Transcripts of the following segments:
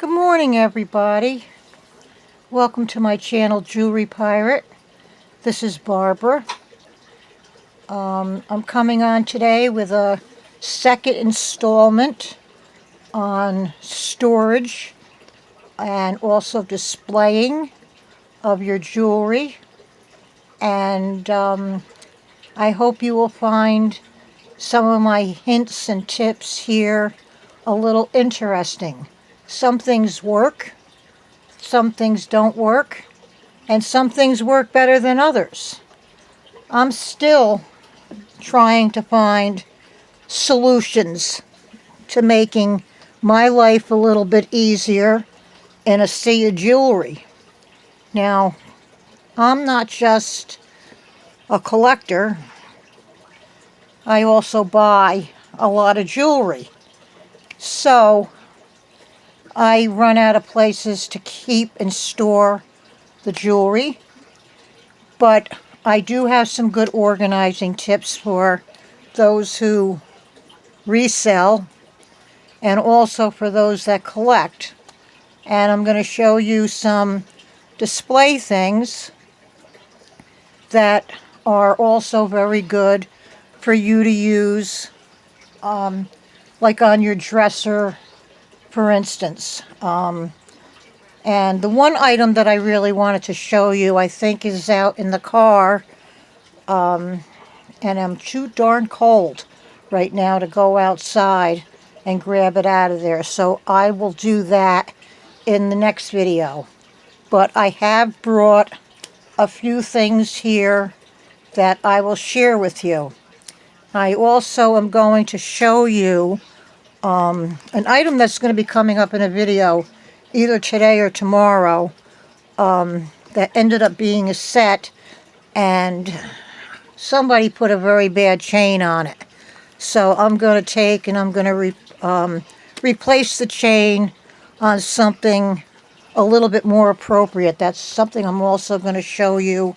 Good morning, everybody. Welcome to my channel, Jewelry Pirate. This is Barbara. I'm coming on today with a second installment on storage and also displaying of your jewelry. And I hope you will find some of my hints and tips here a little interesting. Some things work, some things don't work, and some things work better than others. I'm still trying to find solutions to making my life a little bit easier in a sea of jewelry. Now, I'm not just a collector. I also buy a lot of jewelry. So, I run out of places to keep and store the jewelry. But I do have some good organizing tips for those who resell and also for those that collect. And I'm going to show you some display things that are also very good for you to use, like on your dresser, for instance. And the one item that I really wanted to show you, I think, is out in the car. And I'm too darn cold right now to go outside and grab it out of there. So I will do that in the next video. But I have brought a few things here that I will share with you. I also am going to show you an item that's going to be coming up in a video either today or tomorrow that ended up being a set, and somebody put a very bad chain on it. So I'm going to take and I'm going to replace the chain on something a little bit more appropriate. That's something I'm also going to show you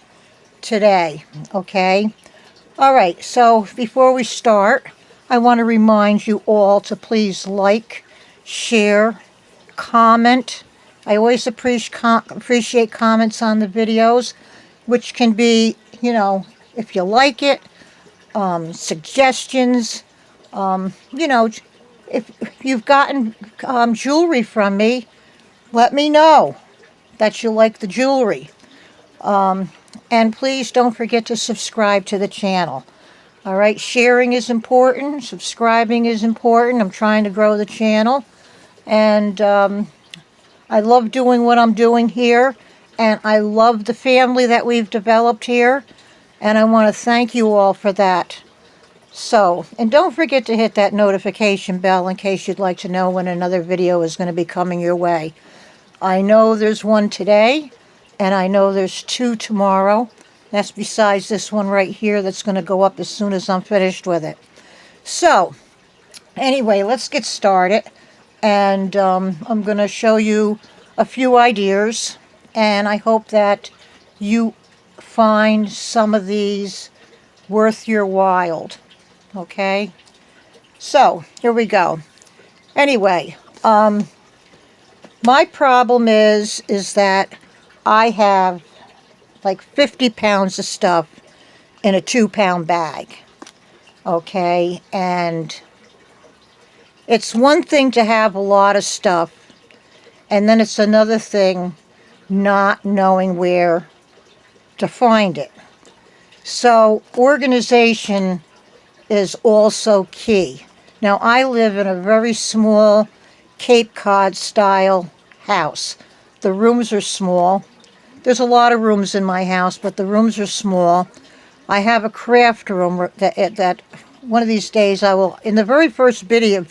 today. Okay? All right, so before we start, I want to remind you all to please like, share, comment. I always appreciate comments on the videos, which can be, if you like it, suggestions. If you've gotten jewelry from me, let me know that you like the jewelry. And please don't forget to subscribe to the channel. All right, sharing is important. Subscribing is important. I'm trying to grow the channel. And I love doing what I'm doing here. And I love the family that we've developed here. And I want to thank you all for that. So, and don't forget to hit that notification bell in case you'd like to know when another video is going to be coming your way. I know there's one today, and I know there's two tomorrow. That's besides this one right here that's going to go up as soon as I'm finished with it. So, anyway, let's get started. And I'm going to show you a few ideas, and I hope that you find some of these worth your while. Okay? So, here we go. Anyway, my problem is that I have like 50 pounds of stuff in a 2-pound bag. Okay? And it's one thing to have a lot of stuff, and then it's another thing not knowing where to find it. So, organization is also key. Now, I live in a very small Cape Cod style house. The rooms are small. There's a lot of rooms in my house, but the rooms are small. I have a craft room that one of these days I will, in the very first video,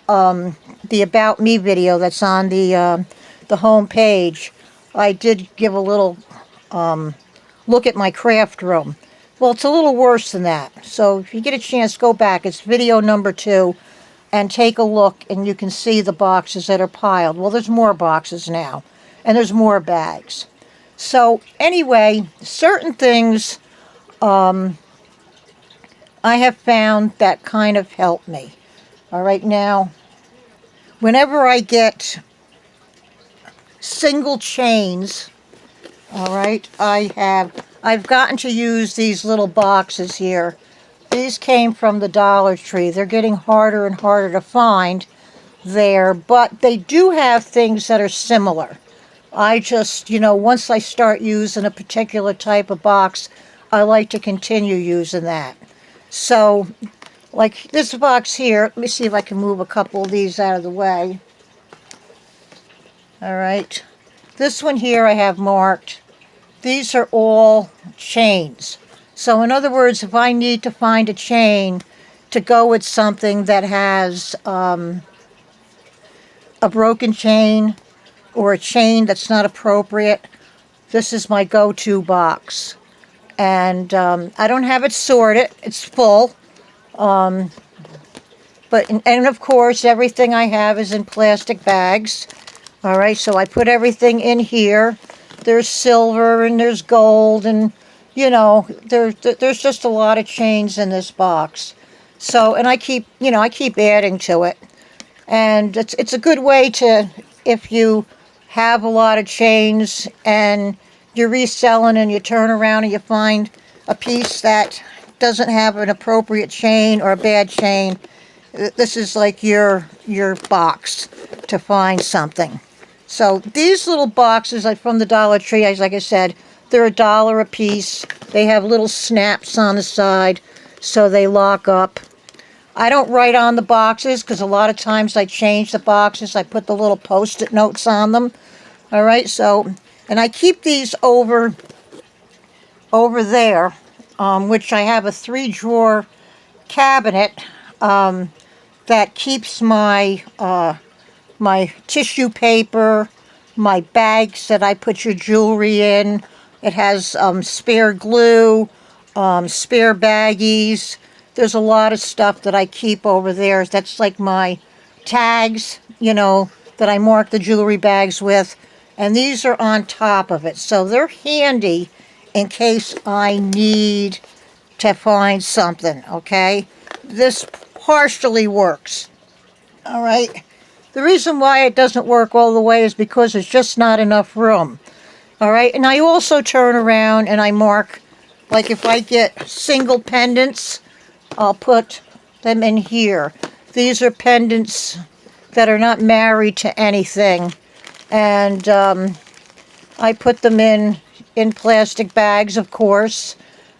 the About Me video that's on the home page, I did give a little look at my craft room. Well, it's a little worse than that. So if you get a chance, go back. It's video number 2, and take a look, and you can see the boxes that are piled. Well, there's more boxes now, and there's more bags. So anyway, certain things I have found that kind of help me. All right, now, whenever I get single chains. All right, I've gotten to use these little boxes here. These came from the Dollar Tree. They're getting harder and harder to find there, but they do have things that are similar. I just, once I start using a particular type of box, I like to continue using that. So, like this box here, let me see if I can move a couple of these out of the way. All right. This one here I have marked. These are all chains. So in other words, if I need to find a chain to go with something that has a broken chain or a chain that's not appropriate, this is my go-to box. And I don't have it sorted. It's full. And of course, everything I have is in plastic bags. All right, so I put everything in here. There's silver and there's gold, and there's just a lot of chains in this box. So, and I keep adding to it. And it's a good way to, if you have a lot of chains and you're reselling and you turn around and you find a piece that doesn't have an appropriate chain or a bad chain, this is like your box to find something. So these little boxes are from the Dollar Tree, like I said, they're $1 a piece. They have little snaps on the side so they lock up. I don't write on the boxes because a lot of times I change the boxes. I put the little Post-it notes on them. All right, so, and I keep these over there, which I have a 3-drawer cabinet that keeps my my tissue paper, my bags that I put your jewelry in. It has spare glue, spare baggies. There's a lot of stuff that I keep over there. That's like my tags, that I mark the jewelry bags with. And these are on top of it. So they're handy in case I need to find something, okay? This partially works, all right? The reason why it doesn't work all the way is because there's just not enough room, all right? And I also turn around and I mark, like if I get single pendants, I'll put them in here. These are pendants that are not married to anything. And I put them in plastic bags, of course.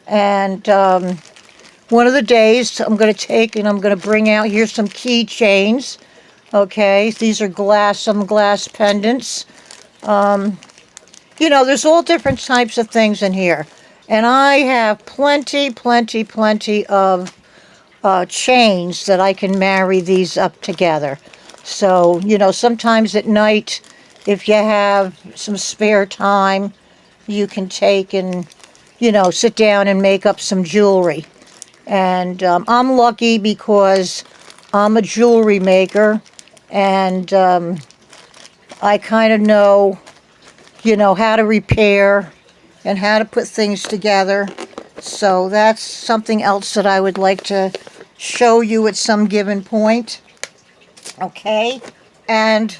And one of the days I'm going to take and I'm going to bring out here some keychains. Okay, these are some glass pendants. There's all different types of things in here. And I have plenty of chains that I can marry these up together. So, sometimes at night, if you have some spare time, you can take and, sit down and make up some jewelry. And I'm lucky because I'm a jewelry maker, and I kind of know, how to repair and how to put things together. So that's something else that I would like to show you at some given point. Okay, and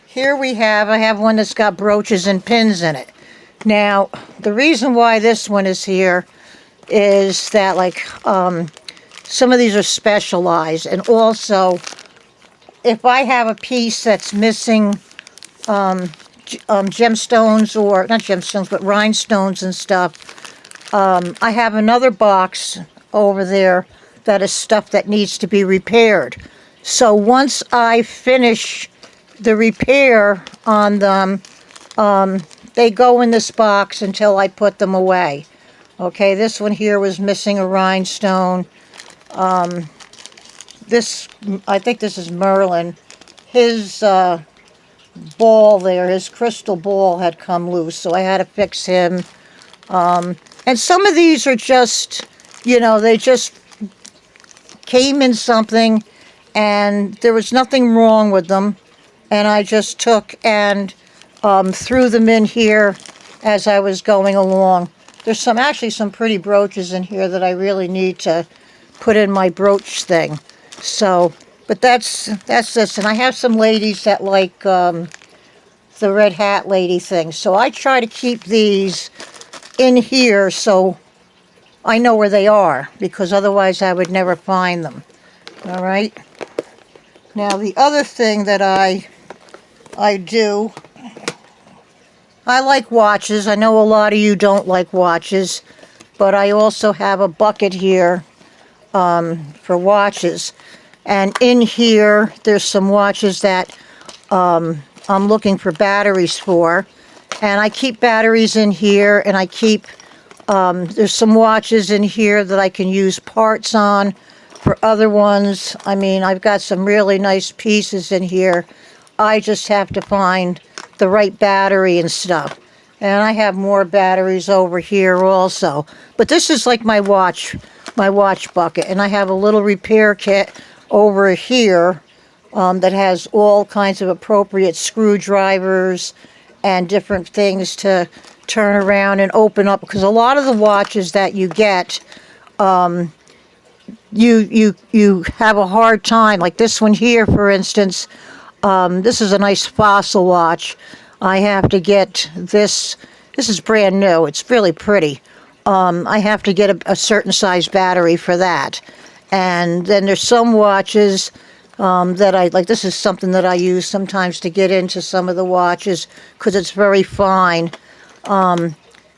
here I have one that's got brooches and pins in it. Now, the reason why this one is here is that, some of these are specialized, and also, if I have a piece that's missing gemstones, or not gemstones, but rhinestones and stuff, I have another box over there that is stuff that needs to be repaired. So once I finish the repair on them, they go in this box until I put them away. Okay, this one here was missing a rhinestone. I think this is Merlin. His ball there, his crystal ball had come loose, so I had to fix him. And some of these are just, they just came in something and there was nothing wrong with them, and I just took and threw them in here as I was going along. There's actually some pretty brooches in here that I really need to put in my brooch thing. So, but that's this. And I have some ladies that like the Red Hat Lady thing. So I try to keep these in here so I know where they are, because otherwise I would never find them. All right. Now the other thing that I do, I like watches. I know a lot of you don't like watches, but I also have a bucket here for watches. And in here, there's some watches that I'm looking for batteries for. And I keep batteries in here, and I keep, there's some watches in here that I can use parts on for other ones. I mean, I've got some really nice pieces in here. I just have to find the right battery and stuff. And I have more batteries over here also. But this is like my watch bucket. And I have a little repair kit over here that has all kinds of appropriate screwdrivers and different things to turn around and open up. Because a lot of the watches that you get, you have a hard time. Like this one here, for instance, this is a nice Fossil watch. I have to get this. This is brand new. It's really pretty. I have to get a certain size battery for that. And then there's some watches that I like. This is something that I use sometimes to get into some of the watches because it's very fine.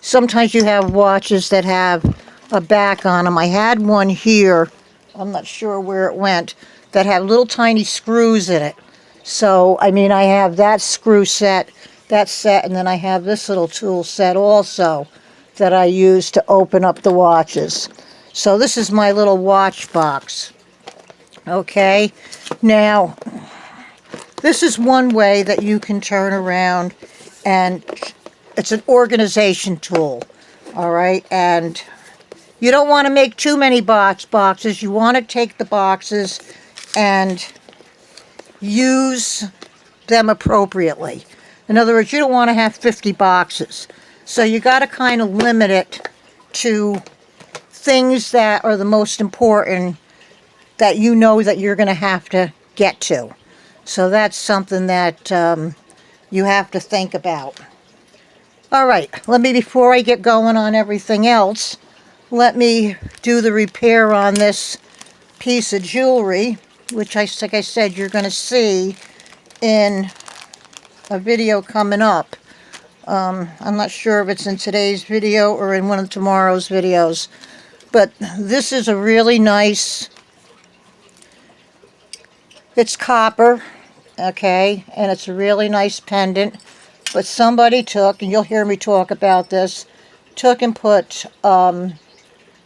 Sometimes you have watches that have a back on them. I had one here. I'm not sure where it went. That had little tiny screws in it. So, I mean, I have that screw set, and then I have this little tool set also that I use to open up the watches. So this is my little watch box. Okay, now, this is one way that you can turn around, and it's an organization tool, all right? And you don't want to make too many boxes. You want to take the boxes and use them appropriately. In other words, you don't want to have 50 boxes. So you got to kind of limit it to things that are the most important that you know that you're going to have to get to. So that's something that you have to think about. All right, before I get going on everything else, let me do the repair on this piece of jewelry, which like I said, you're going to see in a video coming up. I'm not sure if it's in today's video or in one of tomorrow's videos, but this is a really nice, it's copper, okay, and it's a really nice pendant, but somebody took, and you'll hear me talk about this, took and put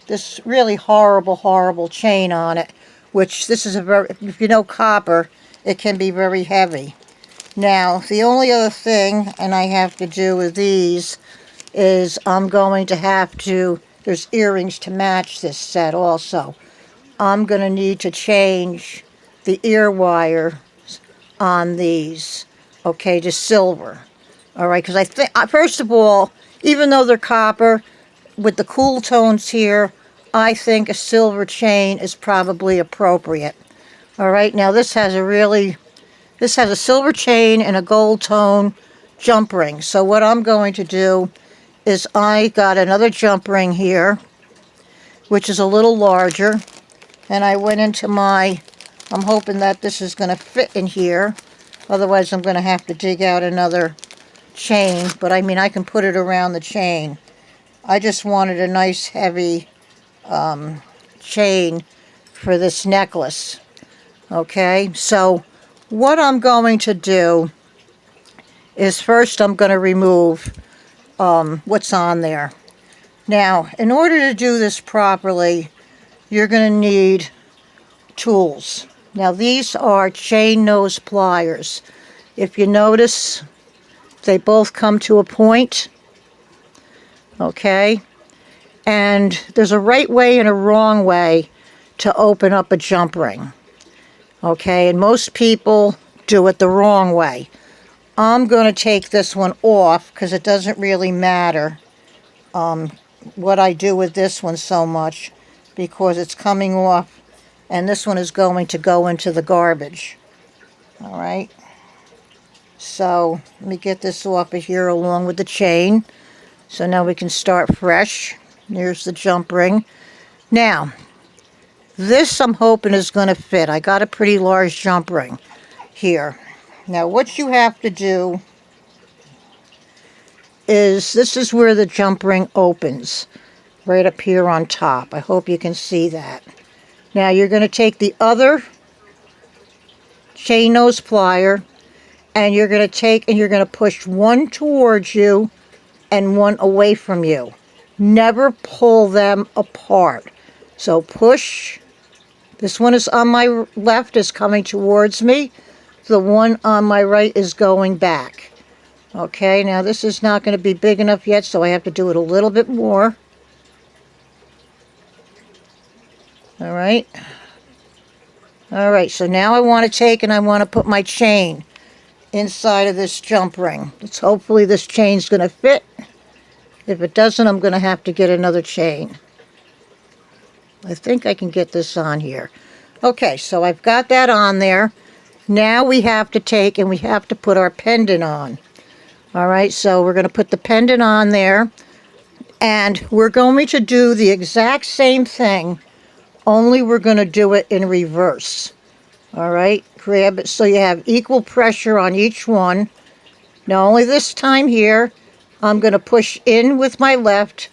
this really horrible chain on it, which this is if you know copper, it can be very heavy. Now, the only other thing, and I have to do with these, is I'm going to have to, there's earrings to match this set also. I'm going to need to change the ear wire on these, okay, to silver. All right, because I think, first of all, even though they're copper, with the cool tones here, I think a silver chain is probably appropriate. All right, now this has a silver chain and a gold tone jump ring. So what I'm going to do is I got another jump ring here, which is a little larger, and I went into I'm hoping that this is going to fit in here. Otherwise, I'm going to have to dig out another chain, but I mean, I can put it around the chain. I just wanted a nice heavy chain for this necklace. Okay, so what I'm going to do is first I'm going to remove what's on there. Now, in order to do this properly, you're going to need tools. Now, these are chain nose pliers. If you notice, they both come to a point. Okay, and there's a right way and a wrong way to open up a jump ring. Okay, and most people do it the wrong way. I'm going to take this one off because it doesn't really matter what I do with this one so much, because it's coming off, and this one is going to go into the garbage. All right. So let me get this off of here along with the chain. So now we can start fresh. Here's the jump ring. Now, this I'm hoping is going to fit. I got a pretty large jump ring here. Now what you have to do is, this is where the jump ring opens. Right up here on top. I hope you can see that. Now you're going to take the other chain nose plier and you're going to push one towards you and one away from you. Never pull them apart. So push. This one is on my left, is coming towards me. The one on my right is going back. Okay, now this is not going to be big enough yet, so I have to do it a little bit more. All right. All right, so now I want to take and I want to put my chain inside of this jump ring. Hopefully this chain's going to fit. If it doesn't, I'm going to have to get another chain. I think I can get this on here. Okay, so I've got that on there. Now we have to take and we have to put our pendant on. All right, so we're going to put the pendant on there. And we're going to do the exact same thing, only we're going to do it in reverse. All right, grab it so you have equal pressure on each one. Now only this time here, I'm going to push in with my left,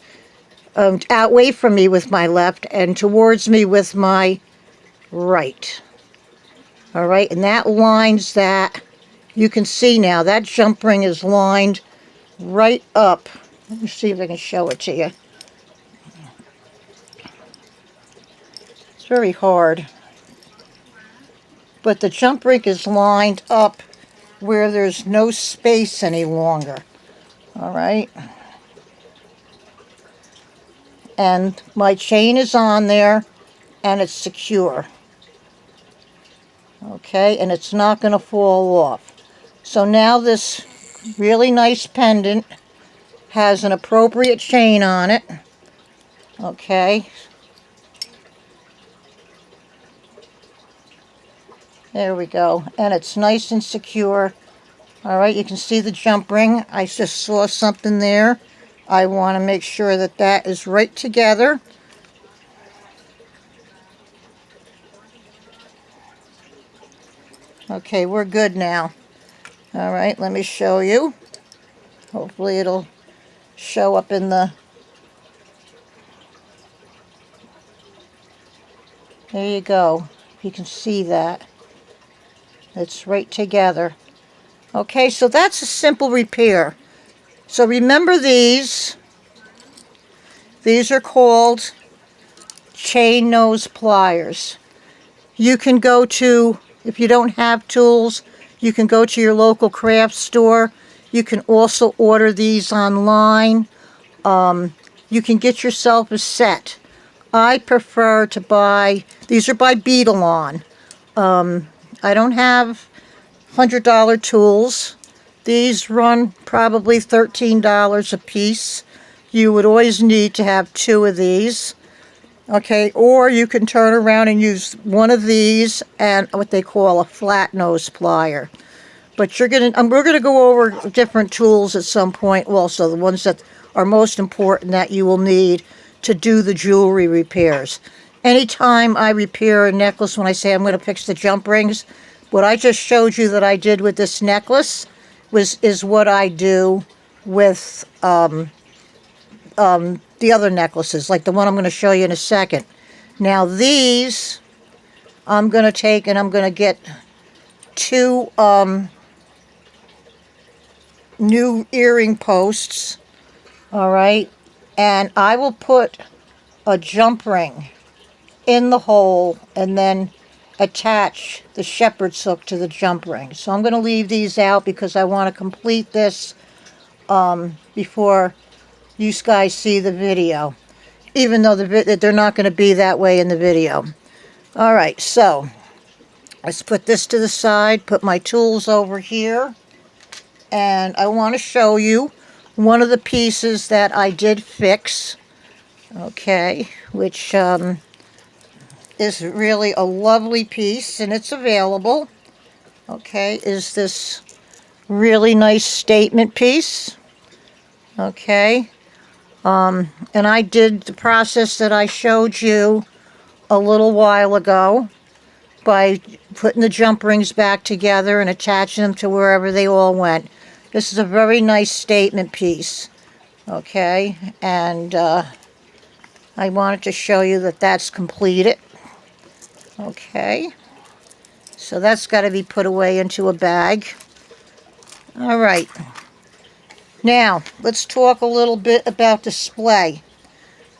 away from me with my left, and towards me with my right. All right, and that lines that. You can see now that jump ring is lined right up. Let me see if I can show it to you. It's very hard. But the jump ring is lined up where there's no space any longer. All right. And my chain is on there and it's secure. Okay, and it's not going to fall off. So now this really nice pendant has an appropriate chain on it. Okay. There we go. And it's nice and secure. All right, you can see the jump ring. I just saw something there. I want to make sure that that is right together. Okay, we're good now. All right, let me show you. Hopefully it'll show up in the... There you go. You can see that. It's right together. Okay, so that's a simple repair. So remember these. These are called chain nose pliers. You can go to, if you don't have tools, you can go to your local craft store. You can also order these online. You can get yourself a set. I prefer to buy, these are by Beetlon. I don't have $100 tools. These run probably $13 a piece. You would always need to have 2 of these. Okay, or you can turn around and use one of these and what they call a flat nose plier. But we're gonna go over different tools at some point also, the ones that are most important that you will need to do the jewelry repairs. Anytime I repair a necklace, when I say I'm going to fix the jump rings, what I just showed you that I did with this necklace is what I do with the other necklaces, like the one I'm going to show you in a second. Now these, I'm going to take and I'm going to get 2 new earring posts, all right, and I will put a jump ring in the hole and then attach the shepherd's hook to the jump ring. So I'm going to leave these out because I want to complete this before you guys see the video, even though they're not going to be that way in the video. All right, so let's put this to the side, put my tools over here, and I want to show you one of the pieces that I did fix, okay, which is really a lovely piece, and it's available, okay, is this Really nice statement piece. Okay. And I did the process that I showed you a little while ago by putting the jump rings back together and attaching them to wherever they all went. This is a very nice statement piece. Okay. And I wanted to show you that that's completed. Okay. So that's got to be put away into a bag. All right. Now, let's talk a little bit about display.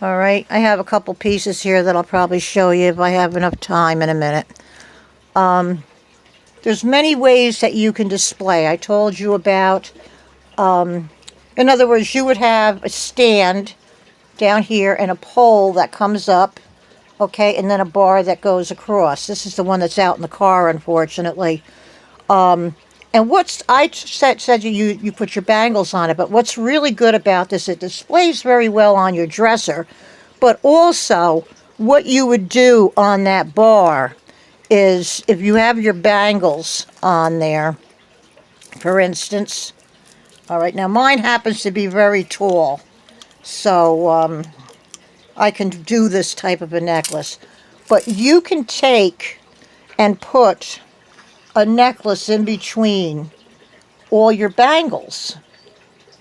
All right. I have a couple pieces here that I'll probably show you if I have enough time in a minute. There's many ways that you can display. I told you about, in other words, you would have a stand down here and a pole that comes up, okay, and then a bar that goes across. This is the one that's out in the car, unfortunately. And I said you put your bangles on it, but what's really good about this, it displays very well on your dresser, but also what you would do on that bar is if you have your bangles on there, for instance, all right, now mine happens to be very tall, so I can do this type of a necklace, but you can take and put a necklace in between all your bangles.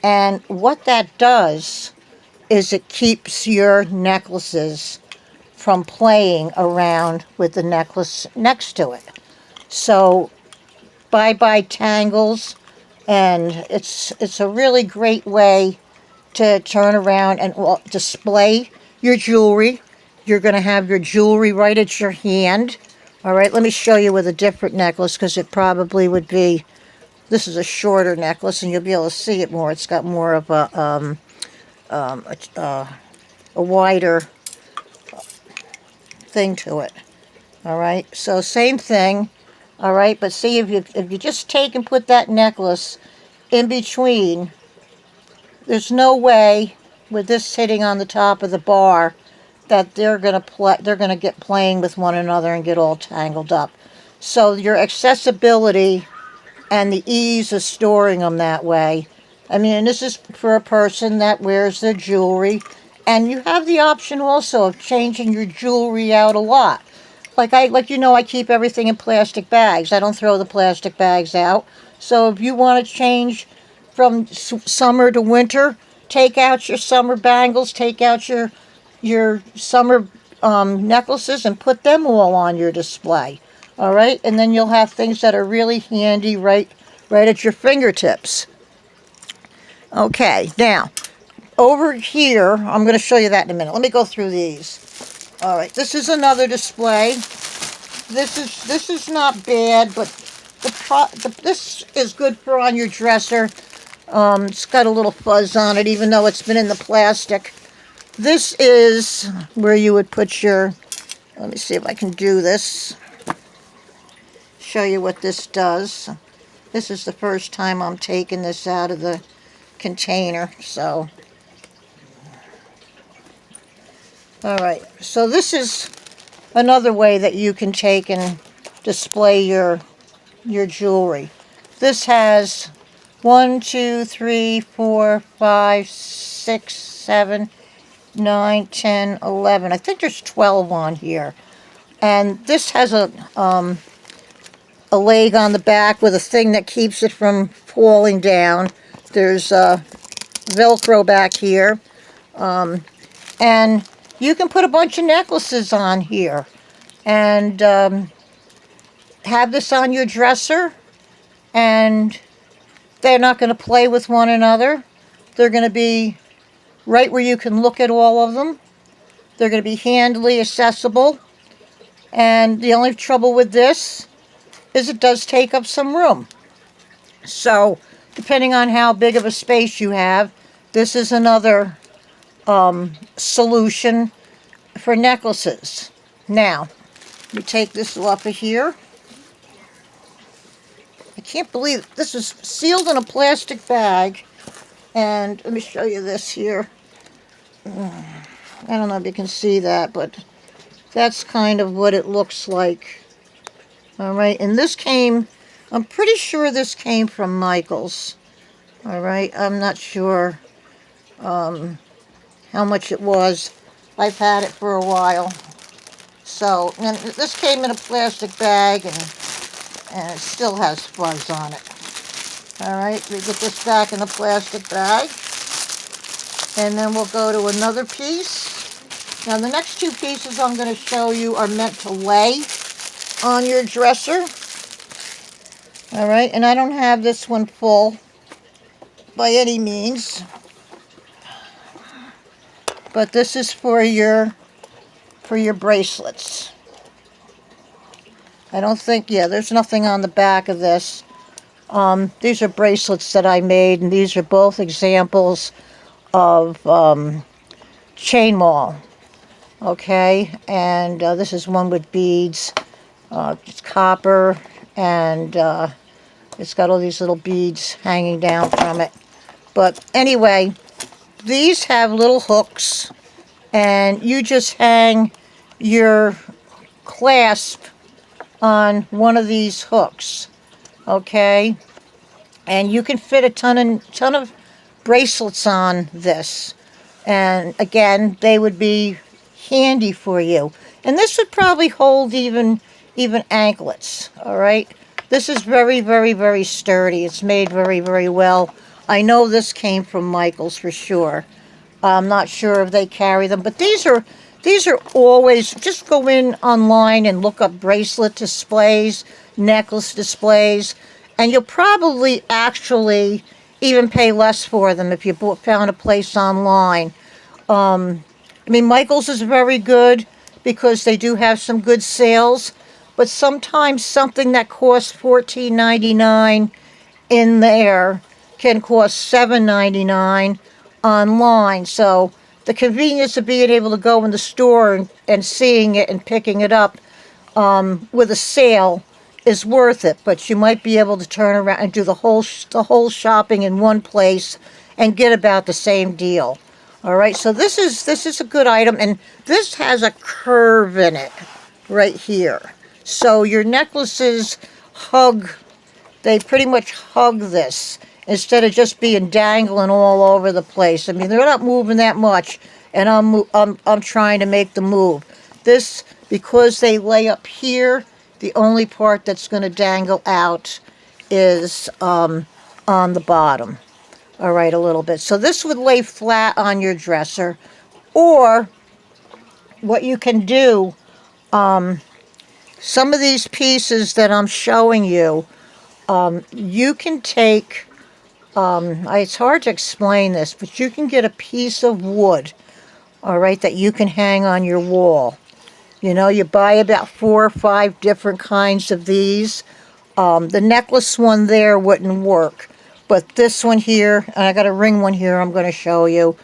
And what that does is it keeps your necklaces from playing around with the necklace next to it. So bye-bye tangles, and it's a really great way to turn around and display your jewelry. You're going to have your jewelry right at your hand. All right, let me show you with a different necklace because it probably would be, this is a shorter necklace and you'll be able to see it more. It's got more of a wider thing to it. All right, so same thing. All right, but see if you just take and put that necklace in between, there's no way with this sitting on the top of the bar that they're gonna get playing with one another and get all tangled up. So your accessibility and the ease of storing them that way. I mean, and this is for a person that wears their jewelry, and you have the option also of changing your jewelry out a lot. Like you know, I keep everything in plastic bags. I don't throw the plastic bags out. So if you want to change from summer to winter, take out your summer bangles, take out your summer necklaces and put them all on your display. All right, and then you'll have things that are really handy right at your fingertips. Okay, now over here, I'm going to show you that in a minute. Let me go through these. All right, this is another display. This is not bad, but this is good for on your dresser. It's got a little fuzz on it, even though it's been in the plastic. This is where you would put your, let me see if I can do this, show you what this does. This is the first time I'm taking this out of the container, so. All right, so this is another way that you can take and display your jewelry. This has 1, 2, 3, 4, 5, 6, 7, 9, 10, 11. I think there's 12 on here. And this has a leg on the back with a thing that keeps it from falling down. There's Velcro back here. And you can put a bunch of necklaces on here and have this on your dresser, and they're not going to play with one another. They're going to be right where you can look at all of them. They're going to be handily accessible. And the only trouble with this is it does take up some room. So, depending on how big of a space you have, this is another solution for necklaces. Now, let me take this off of here. I can't believe it. This is sealed in a plastic bag. And let me show you this here. I don't know if you can see that, but that's kind of what it looks like. All right, and this came I'm pretty sure this came from Michaels. All right, I'm not sure how much it was. I've had it for a while. So, and this came in a plastic bag, and it still has fuzz on it. All right, we get this back in the plastic bag. And then we'll go to another piece. Now, the next two pieces I'm going to show you are meant to lay on your dresser. All right, and I don't have this one full by any means. But this is for your bracelets. I don't think, yeah, there's nothing on the back of this. These are bracelets that I made, and these are both examples of chain maul. Okay, and this is one with beads. It's copper, and it's got all these little beads hanging down from it. But anyway, these have little hooks, and you just hang your clasp on one of these hooks, okay? And you can fit a ton of bracelets on this. And again, they would be handy for you. And this would probably hold even anklets, all right? This is very, very, very sturdy. It's made very, very well. I know this came from Michaels for sure. I'm not sure if they carry them, but these are always, just go in online and look up bracelet displays, necklace displays, and you'll probably actually even pay less for them if you found a place online. I mean, Michaels is very good because they do have some good sales, but sometimes something that costs $14.99 in there can cost $7.99 online. So the convenience of being able to go in the store and seeing it and picking it up with a sale is worth it. But you might be able to turn around and do the whole shopping in one place and get about the same deal. All right, so this is a good item, and this has a curve in it right here. So your necklaces they pretty much hug this instead of just being dangling all over the place. I mean, they're not moving that much, and I'm trying to make them move. This, because they lay up here, the only part that's going to dangle out is on the bottom. All right, a little bit. So this would lay flat on your dresser, or what you can do, some of these pieces that I'm showing you, you can take, it's hard to explain this, but you can get a piece of wood, all right, that you can hang on your wall. You know, you buy about 4 or 5 different kinds of these. The necklace one there wouldn't work, but this one here, and I got a ring one here I'm going to show you,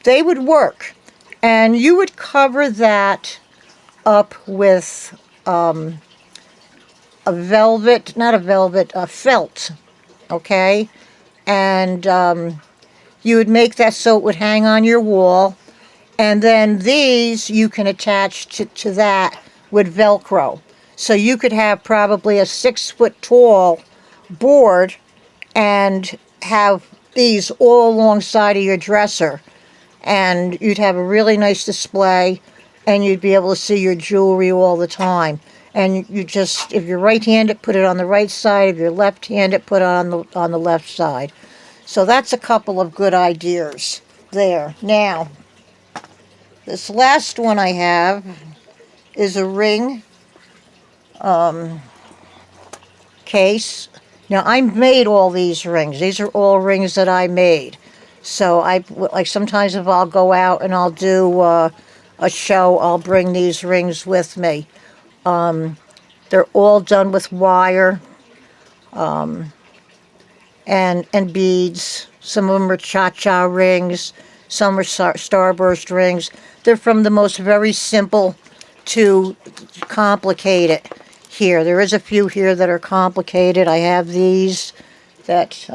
they would work. And you would cover that up with a felt, okay? And you would make that so it would hang on your wall. And then these you can attach to that with Velcro. So you could have probably a 6-foot tall board and have these all alongside of your dresser. And you'd have a really nice display, and you'd be able to see your jewelry all the time. And you just, if you're right-handed, put it on the right side. If you're left-handed, put it on the left side. So that's a couple of good ideas there. Now, this last one I have is a ring case. Now, I made all these rings. These are all rings that I made. So like sometimes if I'll go out and I'll do a show, I'll bring these rings with me. They're all done with wire and beads. Some of them are cha-cha rings. Some are starburst rings. They're from the most very simple to complicated here. There is a few here that are complicated. I have these that,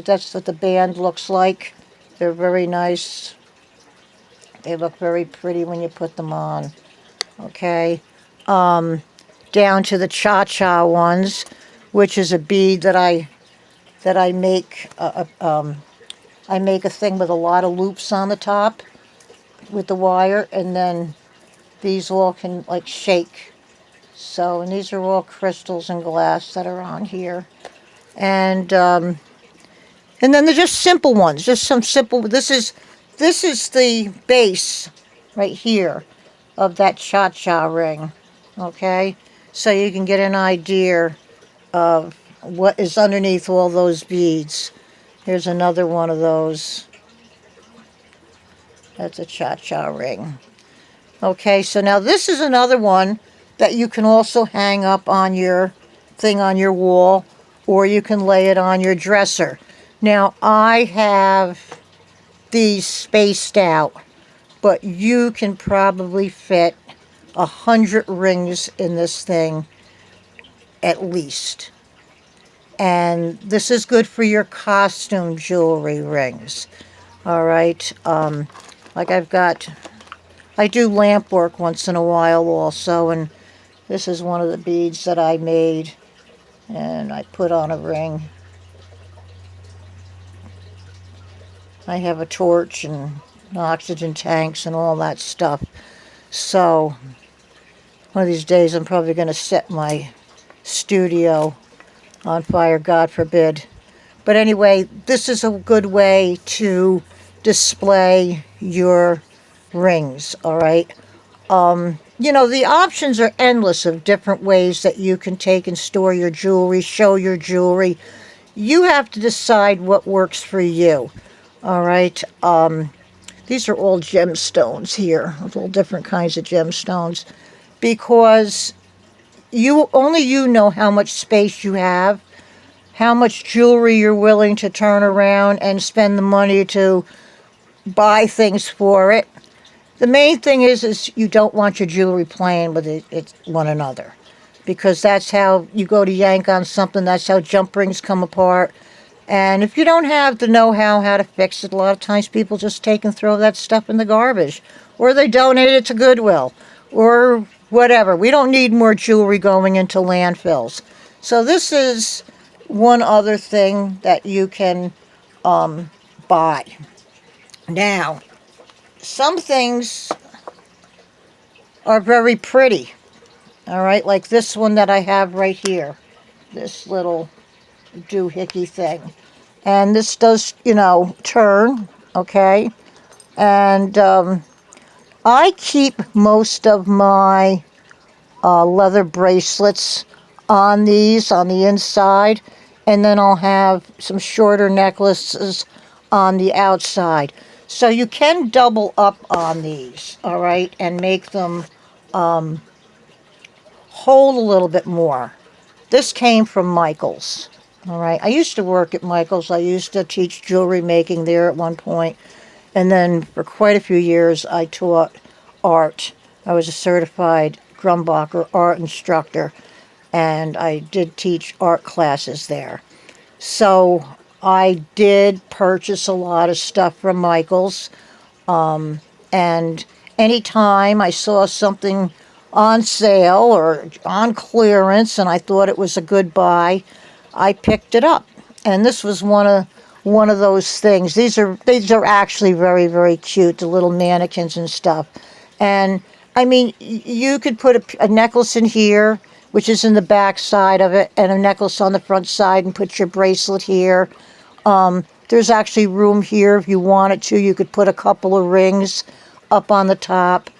that's what the band looks like. They're very nice. They look very pretty when you put them on. Okay. down to the cha-cha ones, which is a bead that I make. I make a thing with a lot of loops on the top with the wire, and then these all can like shake. So, and these are all crystals and glass that are on here, and then they're just simple ones, just some simple. This is the base right here of that cha-cha ring. Okay, so you can get an idea of what is underneath all those beads. Here's another one of those. That's a cha-cha ring. Okay, so now this is another one that you can also hang up on your thing on your wall, or you can lay it on your dresser. Now, I have these spaced out, but you can probably fit 100 rings in this thing at least. And this is good for your costume jewelry rings. All right. Like I do lamp work once in a while also, and this is one of the beads that I made, and I put on a ring. I have a torch and oxygen tanks and all that stuff. So one of these days I'm probably going to set my studio on fire, God forbid. But anyway, this is a good way to display your rings, all right? You know, the options are endless of different ways that you can take and store your jewelry, show your jewelry. You have to decide what works for you, all right? These are all gemstones here, all different kinds of gemstones, because only you know how much space you have, how much jewelry you're willing to turn around and spend the money to buy things for it. The main thing is you don't want your jewelry playing with one another, because that's how you go to yank on something. That's how jump rings come apart. And if you don't have the know-how to fix it, a lot of times people just take and throw that stuff in the garbage, or they donate it to Goodwill, or whatever. We don't need more jewelry going into landfills. So this is one other thing that you can buy. Now, some things are very pretty, all right, like this one that I have right here, this little doohickey thing. And this does, you know, turn, okay? And I keep most of my leather bracelets on these, on the inside, and then I'll have some shorter necklaces on the outside. So you can double up on these, all right, and make them hold a little bit more. This came from Michaels, all right. I used to work at Michaels. I used to teach jewelry making there at one point, and then for quite a few years I taught art. I was a certified Grumbacher art instructor, and I did teach art classes there. So I did purchase a lot of stuff from Michaels, and anytime I saw something on sale or on clearance and I thought it was a good buy, I picked it up. And this was one of those things. These are actually very, very cute, the little mannequins and stuff. And I mean, you could put a necklace in here, which is in the back side of it, and a necklace on the front side, and put your bracelet here. There's actually room here if you wanted to. You could put a couple of rings up on the top.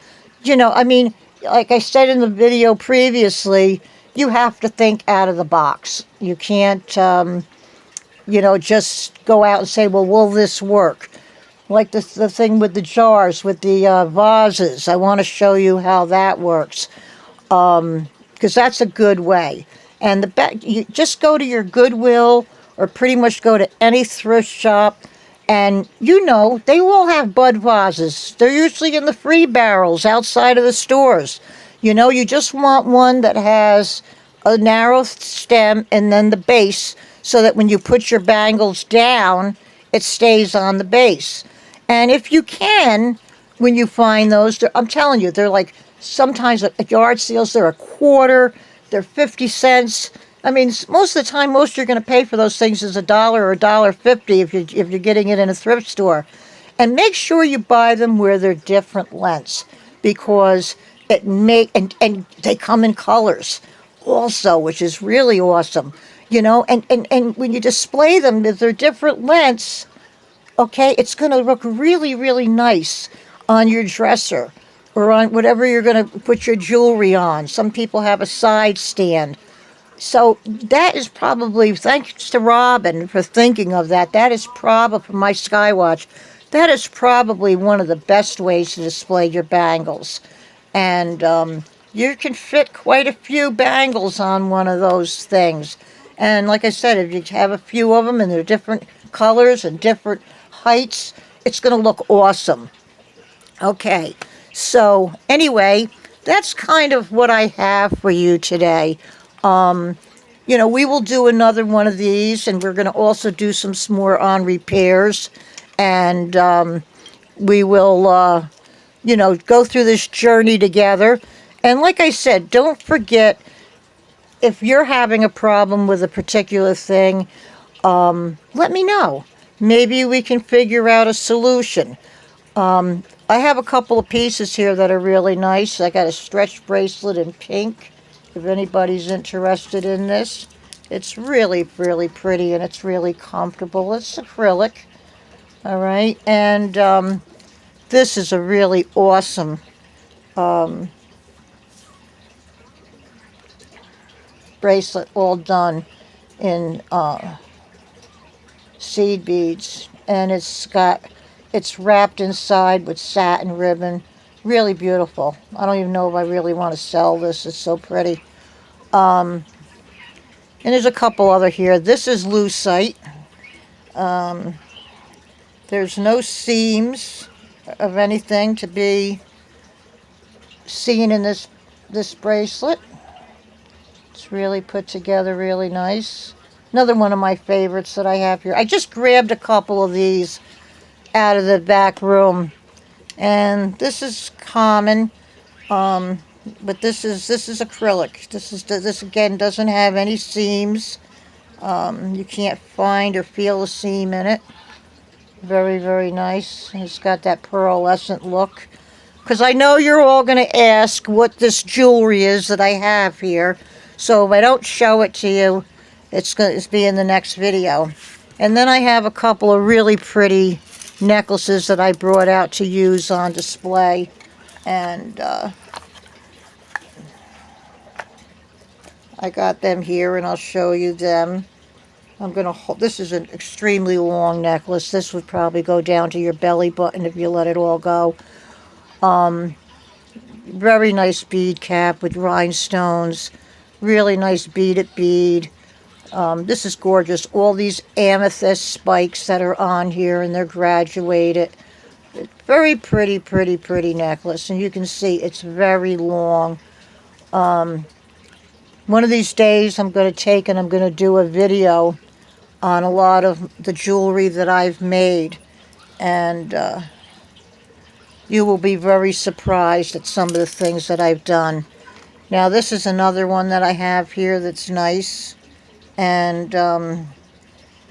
You know, I mean, like I said in the video previously, you have to think out of the box. You can't, you know, just go out and say, well, will this work? Like the thing with the jars, with the vases. I want to show you how that works, because that's a good way. And you just go to your Goodwill, or pretty much go to any thrift shop, and you know, they all have bud vases. They're usually in the free barrels outside of the stores. You know, you just want one that has a narrow stem and then the base, so that when you put your bangles down, it stays on the base. And if you can, when you find those, I'm telling you, they're like, sometimes at yard sales, they're $1.25, They're 50 cents. I mean, most of the time, most you're going to pay for those things is $1 or $1.50 if you're getting it in a thrift store. And make sure you buy them where they're different lengths, because and they come in colors also, which is really awesome. And when you display them with their different lengths, okay, it's going to look really, really nice on your dresser or on whatever you're going to put your jewelry on. Some people have a side stand. So that is probably, thanks to Robin for thinking of that, that is probably, for my Skywatch, that is probably one of the best ways to display your bangles. And you can fit quite a few bangles on one of those things. And like I said, if you have a few of them and they're different colors and different heights, it's going to look awesome. Okay, so anyway, that's kind of what I have for you today. We will do another one of these, and we're going to also do some more on repairs. And we will, go through this journey together. And like I said, don't forget, if you're having a problem with a particular thing, let me know. Maybe we can figure out a solution. I have a couple of pieces here that are really nice. I got a stretch bracelet in pink, if anybody's interested in this. It's really, really pretty, and it's really comfortable. It's acrylic. All right, and this is a really awesome bracelet, all done in seed beads, and it's wrapped inside with satin ribbon. Really beautiful. I don't even know if I really want to sell this. It's so pretty. And there's a couple other here. This is lucite. There's no seams of anything to be seen in this bracelet. It's really put together really nice. Another one of my favorites that I have here. I just grabbed a couple of these out of the back room, and this is common, but this is acrylic. This again doesn't have any seams. You can't find or feel a seam in it. Very, very nice. And it's got that pearlescent look. Because I know you're all going to ask what this jewelry is that I have here. So if I don't show it to you, it's going to be in the next video. And then I have a couple of really pretty necklaces that I brought out to use on display. And I got them here, and I'll show you them. I'm going to hold, this is an extremely long necklace. This would probably go down to your belly button if you let it all go. Very nice bead cap with rhinestones. Really nice beaded bead. This is gorgeous. All these amethyst spikes that are on here, and they're graduated. Very pretty, pretty, pretty necklace. And you can see it's very long. One of these days I'm going to take and I'm going to do a video on a lot of the jewelry that I've made, and you will be very surprised at some of the things that I've done. Now this is another one that I have here that's nice, and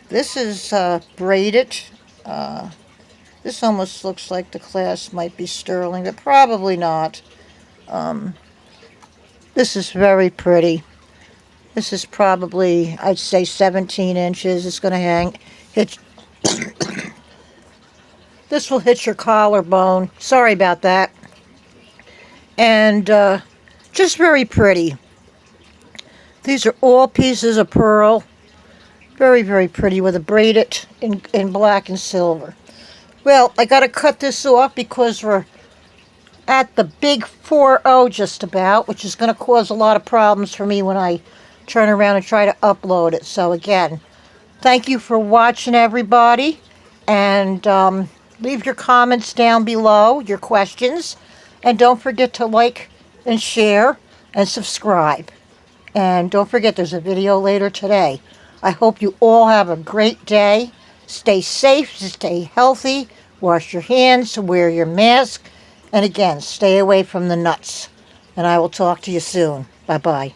this is braided. This almost looks like the clasp might be sterling, but probably not. This is very pretty. This is probably, I'd say, 17 inches. It's going to hit. This will hit your collarbone. Sorry about that. And just very pretty. These are all pieces of pearl. Very, very pretty with a braided in black and silver. Well, I got to cut this off because we're at the big 4-0 just about, which is going to cause a lot of problems for me when I turn around and try to upload it. So again, thank you for watching, everybody, and leave your comments down below, your questions, and don't forget to like and share and subscribe. And don't forget, there's a video later today. I hope you all have a great day. Stay safe, stay healthy, wash your hands, wear your mask, and again, stay away from the nuts. And I will talk to you soon. Bye-bye.